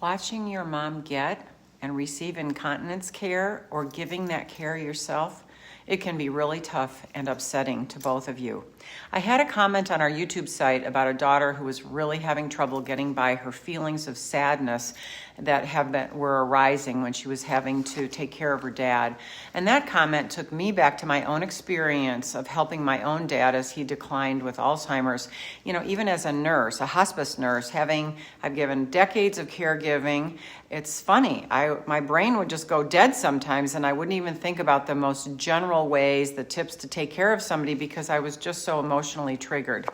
Watching your mom get and receive incontinence care or giving that care yourself, it can be really tough and upsetting to both of you. I had a comment on our YouTube site about a daughter who was really having trouble getting by her feelings of sadness that were arising when she was having to take care of her dad. And that comment took me back to my own experience of helping my own dad as he declined with Alzheimer's. You know, even as a nurse, a hospice nurse, I've given decades of caregiving. It's funny, my brain would just go dead sometimes, and I wouldn't even think about the most general ways, the tips to take care of somebody, because I was just so emotionally triggered.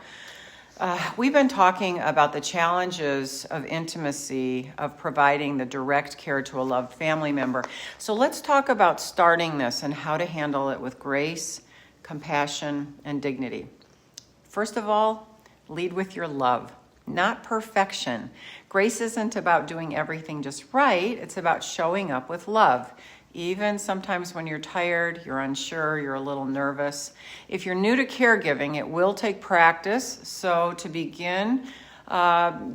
We've been talking about the challenges of intimacy, of providing the direct care to a loved family member. So let's talk about starting this and how to handle it with grace, compassion, and dignity. First of all, lead with your love, not perfection. Grace isn't about doing everything just right. It's about showing up with love. Even sometimes when you're tired, you're unsure, you're a little nervous. If you're new to caregiving, it will take practice. So to begin,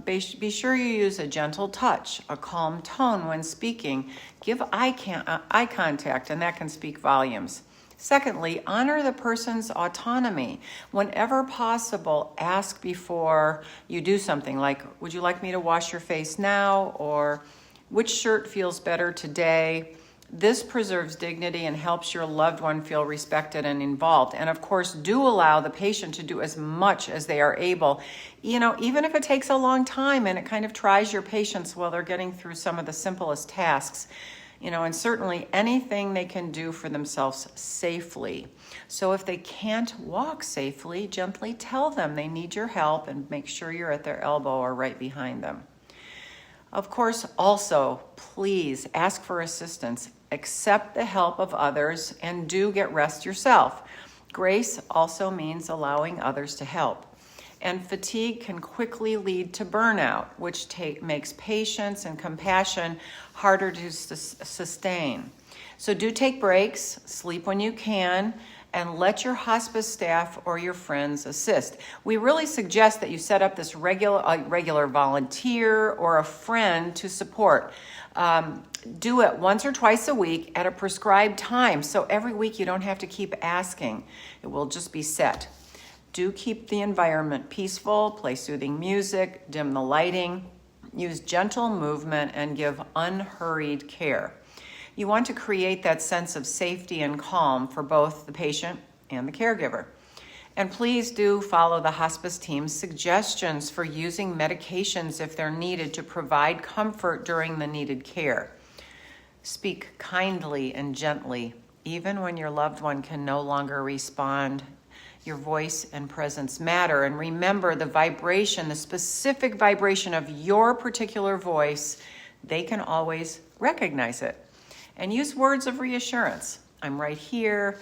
be sure you use a gentle touch, a calm tone when speaking. Give eye contact, and that can speak volumes. Secondly, honor the person's autonomy. Whenever possible, ask before you do something like, would you like me to wash your face now? Or which shirt feels better today? This preserves dignity and helps your loved one feel respected and involved. And of course, do allow the patient to do as much as they are able, even if it takes a long time and it kind of tries your patience while they're getting through some of the simplest tasks. And certainly anything they can do for themselves safely. So if they can't walk safely, gently tell them they need your help and make sure you're at their elbow or right behind them. Of course, also, please ask for assistance. Accept the help of others and do get rest yourself. Grace also means allowing others to help. And fatigue can quickly lead to burnout, which makes patience and compassion harder to sustain. So do take breaks, sleep when you can, and let your hospice staff or your friends assist. We really suggest that you set up this regular volunteer or a friend to support. Do it once or twice a week at a prescribed time. So every week you don't have to keep asking. It will just be set. Do keep the environment peaceful, play soothing music, dim the lighting, use gentle movement, and give unhurried care. You want to create that sense of safety and calm for both the patient and the caregiver. And please do follow the hospice team's suggestions for using medications if they're needed to provide comfort during the needed care. Speak kindly and gently, even when your loved one can no longer respond. Your voice and presence matter. And remember the vibration, the specific vibration of your particular voice, they can always recognize it. And use words of reassurance. I'm right here.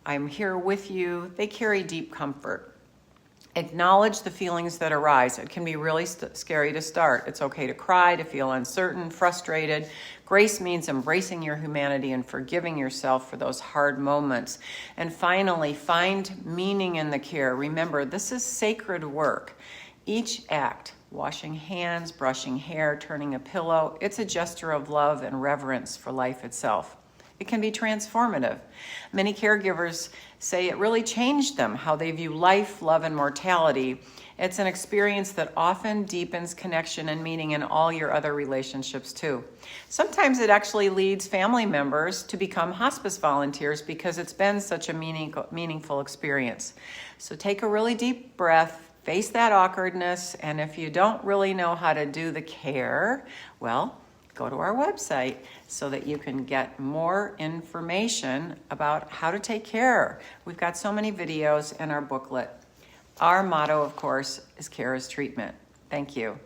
I'm here with you. They carry deep comfort. Acknowledge the feelings that arise. It can be really scary to start. It's okay to cry, to feel uncertain, frustrated. Grace means embracing your humanity and forgiving yourself for those hard moments. And finally, find meaning in the care. Remember, this is sacred work. Each act, washing hands, brushing hair, turning a pillow, it's a gesture of love and reverence for life itself. It can be transformative. Many caregivers say it really changed them, how they view life, love, and mortality. It's an experience that often deepens connection and meaning in all your other relationships too. Sometimes it actually leads family members to become hospice volunteers because it's been such a meaningful experience. So take a really deep breath, face that awkwardness, and if you don't really know how to do the care, well, go to our website so that you can get more information about how to take care. We've got so many videos in our booklet. Our motto, of course, is care is treatment. Thank you.